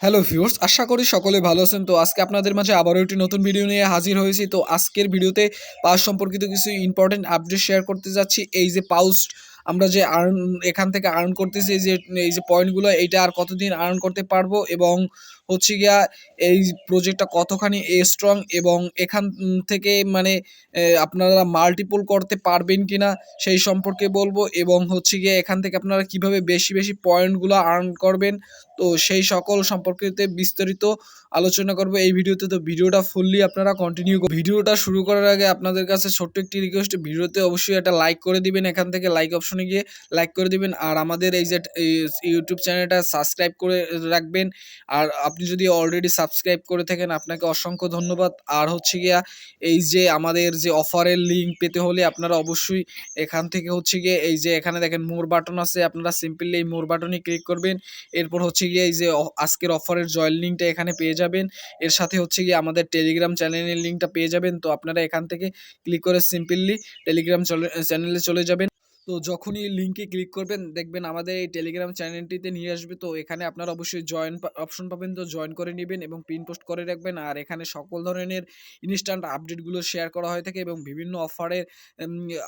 Hello viewers, আশা করি সকলে ভালো আছেন। তো আজকে আপনাদের মাঝে আবারও একটি নতুন ভিডিও নিয়ে হাজির হয়েছি। তো আজকের ভিডিওতে পাউচ সম্পর্কিত কিছু ইম্পর্টেন্ট আপডেট শেয়ার করতে যাচ্ছি। এই যে পাউচ আমরা যে এখান থেকে আর্ন করতেছি, এই যে পয়েন্টগুলো, এইটা আর কতদিন আর্ন করতে পারবো, এবং হচ্ছে গিয়া এই প্রজেক্টটা কতখানি স্ট্রং, এবং এখান থেকে মানে আপনারা মাল্টিপল করতে পারবেন কিনা সেই সম্পর্কে বলবো, এবং হচ্ছে গিয়ে এখান থেকে আপনারা কিভাবে বেশি বেশি পয়েন্টগুলো আর্ন করবেন, তো সেই সকল সম্পর্কিত বিস্তারিত আলোচনা করব এই ভিডিওতে। তো ভিডিওটা ফুললি আপনারা কন্টিনিউ। ভিডিওটা শুরু করার আগে আপনাদের কাছে ছোট্ট একটি রিকোয়েস্ট, ভিডিওতে অবশ্যই একটা লাইক করে দিবেন, এখান থেকে লাইক অপশনে গিয়ে লাইক করে দিবেন, আর আমাদের এই যে ইউটিউব চ্যানেলটা সাবস্ক্রাইব করে রাখবেন। আর আপনি যদি অলরেডি সাবস্ক্রাইব করে থাকেন, আপনাকে অসংখ্য ধন্যবাদ। আর হচ্ছে গিয়া এই যে আমাদের যে অফারের লিঙ্ক পেতে হলে আপনারা অবশ্যই এখান থেকে হচ্ছে গিয়ে এই যে এখানে দেখেন মোর বাটন আছে, আপনারা সিম্পলি এই মোর বাটনে ক্লিক করবেন। এরপর হচ্ছে গিয়ে এই যে আজকের অফারের জয়েন লিঙ্কটা এখানে পেয়ে যাবেন। এর সাথে হচ্ছে গিয়ে আমাদের টেলিগ্রাম চ্যানেলের লিঙ্কটা পেয়ে যাবেন। তো আপনারা এখান থেকে ক্লিক করে সিম্পলি টেলিগ্রাম চ্যানেলে চলে যাবেন। তো যখনই লিঙ্কে ক্লিক করবেন, দেখবেন আমাদের এই টেলিগ্রাম চ্যানেলটিতে নিয়ে আসবে। তো এখানে আপনারা অবশ্যই জয়েন অপশন পাবেন, তো জয়েন করে নেবেন এবং পিন পোস্ট করে রাখবেন। আর এখানে সকল ধরনের ইনস্ট্যান্ট আপডেটগুলো শেয়ার করা হয়ে থাকে, এবং বিভিন্ন অফারের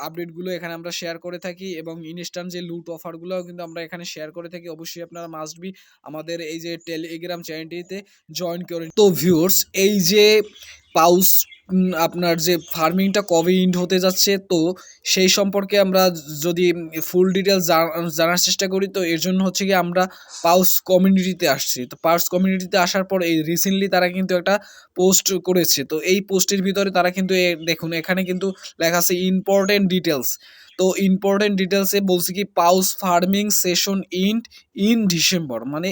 আপডেটগুলো এখানে আমরা শেয়ার করে থাকি, এবং ইনস্ট্যান্ট যে লুট অফারগুলোও কিন্তু আমরা এখানে শেয়ার করে থাকি। অবশ্যই আপনারা মাস্ট বি আমাদের এই যে টেলিগ্রাম চ্যানেলটিতে জয়েন করেন। তো ভিউয়ার্স, এই যে পাউস আপনার যে ফার্মিংটা কবে ইন্ড হতে যাচ্ছে, তো সেই সম্পর্কে আমরা যদি ফুল ডিটেলস জানার চেষ্টা করি, তো এর জন্য হচ্ছে কি আমরা পাউস কমিউনিটিতে আসছি। তো পাউস কমিউনিটিতে আসার পর এই রিসেন্টলি তারা কিন্তু একটা পোস্ট করেছে। তো এই পোস্টের ভিতরে তারা কিন্তু দেখুন এখানে কিন্তু লেখা আছে ইম্পর্টেন্ট ডিটেলস। তো ইম্পর্টেন্ট ডিটেলসে বলছে কি পাউস ফার্মিং সেশন ইন ডিসেম্বর, মানে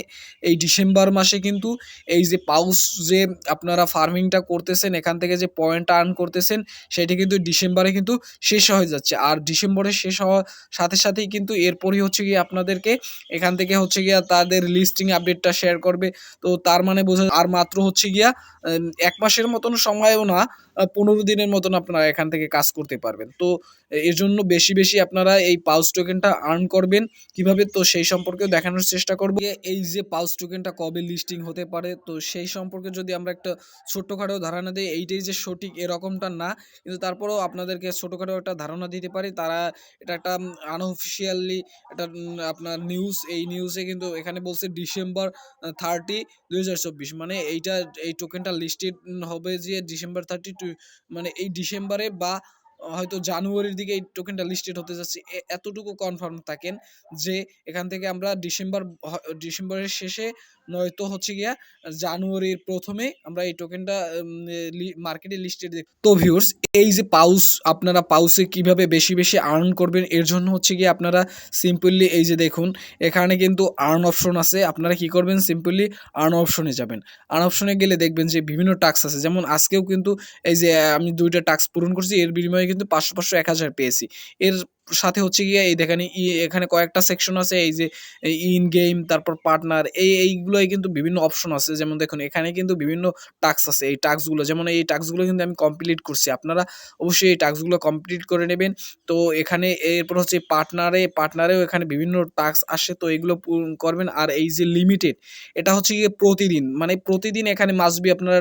এই ডিসেম্বর মাসে কিন্তু এই যে পাউস যে আপনারা ফার্মিংটা করতেছেন, এখান থেকে যে পয়েন্ট আর্ন করতেছেন, সেটি কিন্তু ডিসেম্বরে কিন্তু শেষ হয়ে যাচ্ছে। আর ডিসেম্বরে শেষ হওয়ার সাথে সাথেই কিন্তু এরপরই হচ্ছে গিয়ে আপনাদেরকে এখান থেকে হচ্ছে গিয়া তাদের লিস্টিং আপডেটটা শেয়ার করবে। তো তার মানে বোঝা আর মাত্র হচ্ছে গিয়া ১ মাসের মতন সময়ও না, ১৫ দিনের মতন আপনারা এখান থেকে কাজ করতে পারবেন। তো এর জন্য বেশি বেশি আপনারা এই পাউচ টোকেনটা আর্ন করবেন কিভাবে, তো সেই সম্পর্কেও দেখানোর চেষ্টা করব। এই যে পাউচ টোকেনটা কবে লিস্টিং হতে পারে, তো সেই সম্পর্কে যদি আমরা একটা ছোট্টখাটো ধারণা দিই, এইটাই যে সঠিক এরকমটা না, কিন্তু তারপরেও আপনাদেরকে ছোটখাটো একটা ধারণা দিতে পারি। তারা এটা একটা আনঅফিসিয়ালি এটা আপনার নিউজ, এই নিউজে কিন্তু এখানে বলছে ডিসেম্বর 30, 2024, মানে এইটা এই টোকেনটা লিস্টেড হবে যে ডিসেম্বর 32, মানে এই ডিসেম্বরে বা হয়তো জানুয়ারির দিকে এই টোকেনটা লিস্টেড হতে যাচ্ছে। এতটুকু কনফার্ম থাকেন যে এখান থেকে আমরা ডিসেম্বরের শেষে নয়তো হচ্ছে গিয়া জানুয়ারির প্রথমে আমরা এই টোকেনটা মার্কেটে লিস্টেড দেখব। তো ভিউয়ার্স, এই যে পাউস আপনারা পাউসে কিভাবে বেশি বেশি আর্ন করবেন, এর জন্য হচ্ছে গিয়ে আপনারা সিম্পলি এই যে দেখুন এখানে কিন্তু আর্ন অপশন আছে। আপনারা কি করবেন, সিম্পলি আর্ন অপশনে যাবেন। আর্ন অপশনে গেলে দেখবেন যে বিভিন্ন টাস্ক আছে, যেমন আজকেও কিন্তু এই যে আমি 2টা টাস্ক পূরণ করছি, এর বিনিময়ে কিন্তু 500 500 1000 পেয়েছি। এর সাথে হচ্ছে গিয়ে এই দেখেন এখানে কয়েকটা সেকশন আছে, এই যে ইন গেম, তারপর পার্টনার, এইগুলোই কিন্তু বিভিন্ন অপশন আছে। যেমন দেখুন এখানে কিন্তু বিভিন্ন টাস্ক আছে। এই টাস্কগুলো, যেমন এই টাস্কগুলো কিন্তু আমি কমপ্লিট করছি, আপনারা অবশ্যই এই টাস্কগুলো কমপ্লিট করে নেবেন। তো এখানে এরপর হচ্ছে পার্টনারেও এখানে বিভিন্ন টাস্ক আসে, তো এগুলো করবেন। আর এই যে লিমিটেড, এটা হচ্ছে গিয়ে প্রতিদিন, মানে প্রতিদিন এখানে মাস্ট বি আপনারা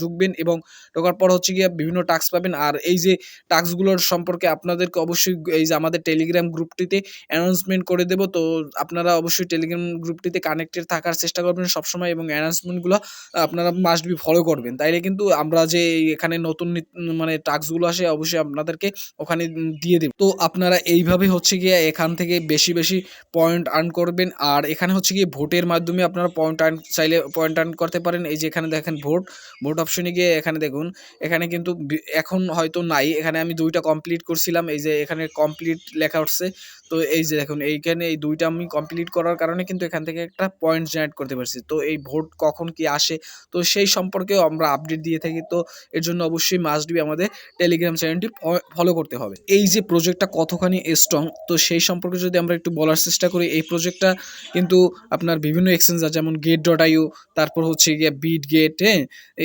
ঢুকবেন, এবং ঢোকার পর হচ্ছে গিয়ে বিভিন্ন টাস্ক পাবেন। আর এই যে টাস্কগুলোর সম্পর্কে আপনাদেরকে অবশ্যই এই যে আমাদের টেলিগ্রাম গ্রুপটিতে অ্যানাউন্সমেন্ট করে দেব। তো আপনারা অবশ্যই টেলিগ্রাম গ্রুপটিতে কানেক্টেড থাকার চেষ্টা করবেন সবসময়, এবং অ্যানাউন্সমেন্টগুলো আপনারা মাস্ট বি ফলো করবেন। তাইলে কিন্তু আমরা যে এখানে নতুন মানে টাস্কগুলো আসে অবশ্যই আপনাদেরকে ওখানে দিয়ে দেব। তো আপনারা এইভাবে হচ্ছে গিয়ে এখান থেকে বেশি বেশি পয়েন্ট আর্ন করবেন। আর এখানে হচ্ছে গিয়ে ভোটের মাধ্যমে আপনারা পয়েন্ট আর্ন চাইলে পয়েন্ট আর্ন করতে পারেন। এই যে এখানে দেখেন ভোট অপশনে গিয়ে এখানে দেখুন, এখানে কিন্তু এখন হয়তো নাই, এখানে আমি 2টা কমপ্লিট করছিলাম, এই যে এখানে কমপ্লিট লেখা উঠছে। তো এই যে দেখুন এইখানে এই 2টা আমি কমপ্লিট করার কারণে কিন্তু এখান থেকে একটা পয়েন্ট জেনারেট করতে পারছি। তো এই ভোট কখন কি আসে, তো সেই সম্পর্কেও আমরা আপডেট দিয়ে থাকি। তো এর জন্য অবশ্যই মাস্ট বি আমাদের টেলিগ্রাম চ্যানেলটি ফলো করতে হবে। এই যে প্রজেক্টটা কতখানি স্ট্রং, তো সেই সম্পর্কে যদি আমরা একটু বলার চেষ্টা করি, এই প্রজেক্টটা কিন্তু আপনার বিভিন্ন এক্সচেঞ্জার যেমন গেট.io, তারপর হচ্ছে গিয়ে বিট গেট, হ্যাঁ,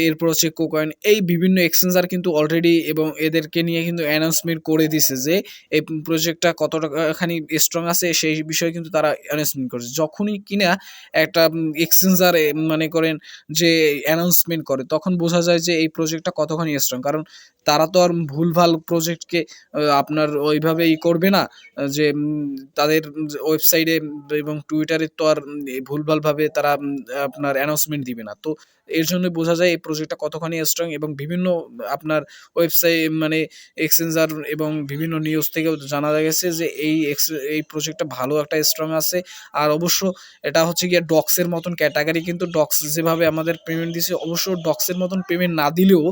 এরপর হচ্ছে কোকয়েন, এই বিভিন্ন এক্সচেঞ্জার কিন্তু অলরেডি এবং এদেরকে নিয়ে কিন্তু অ্যানাউন্সমেন্ট করে দিছে যে এই প্রজেক্টটা কতটাখানি স্ট্রং আছে সেই বিষয়ে কিন্তু তারা অ্যানাউন্সমেন্ট করেছে। যখনই কিনা একটা এক্সচেঞ্জার মনে করেন যে অ্যানাউন্সমেন্ট করে, তখন বোঝা যায় যে এই প্রজেক্টটা কতখানি স্ট্রং। কারণ তারা তো আর ভুলভাল প্রজেক্টকে আপনার ওইভাবে করবে না, যে তাদের ওয়েবসাইটে এবং টুইটারে তো আর ভুলভালভাবে তারা আপনার অ্যানাউন্সমেন্ট দিবে না। তো এর জন্য বোঝা যায় এই প্রজেক্টটা কতখানি স্ট্রং, এবং বিভিন্ন আপনার ওয়েবসাইট মানে এক্সচেঞ্জার এবং বিভিন্ন নিউজ থেকেও জানা গেছে যে এই প্রজেক্টটা ভালো একটা স্ট্রং আছে। আর অবশ্য এটা হচ্ছে গিয়ে ডক্সের মতন ক্যাটাগরি, কিন্তু ডক্স যেভাবে আমাদের পেমেন্ট দিছে, অবশ্য ডক্সের মতন পেমেন্ট না দিলেও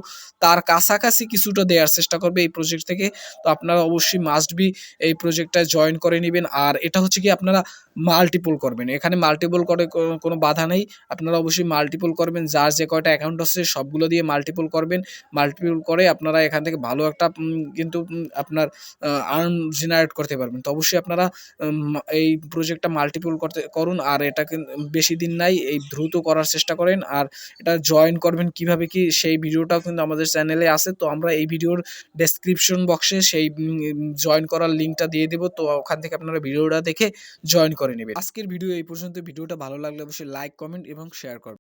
তার কাছাকাছি কিছুটা দেওয়ার চেষ্টা করবে এই প্রজেক্ট থেকে। তো আপনারা অবশ্যই মাস্ট বি এই প্রজেক্টটায় জয়েন করে নেবেন। আর এটা হচ্ছে কি আপনারা মাল্টিপল করবেন, এখানে মাল্টিপল করে কোনো বাধা নেই, আপনারা অবশ্যই মাল্টিপল করবেন, যার যে কয়টা অ্যাকাউন্ট আছে সবগুলো দিয়ে মাল্টিপল করবেন। মাল্টিপল করে আপনারা এখান থেকে ভালো একটা কিন্তু আপনার আর্ন জেনারেট করতে পারবেন। তো অবশ্যই আপনারা এই প্রজেক্টটা মাল্টিপল করুন, আর এটা কিন্তু বেশি দিন নাই, এই দ্রুত করার চেষ্টা করেন। আর এটা জয়েন করবেন কিভাবে কি সেই ভিডিওটাও কিন্তু আমাদের চ্যানেলে আছে। তো আমরা এই ভিডিওর ডেসক্রিপশন বক্সে সেই জয়েন করার লিঙ্কটা দিয়ে দেব। তো ওখান থেকে আপনারা ভিডিওটা দেখে জয়েন করে নেবেন। আজকের ভিডিও এই পর্যন্ত। ভিডিওটা ভালো লাগলে অবশ্যই লাইক, কমেন্ট এবং শেয়ার করবেন।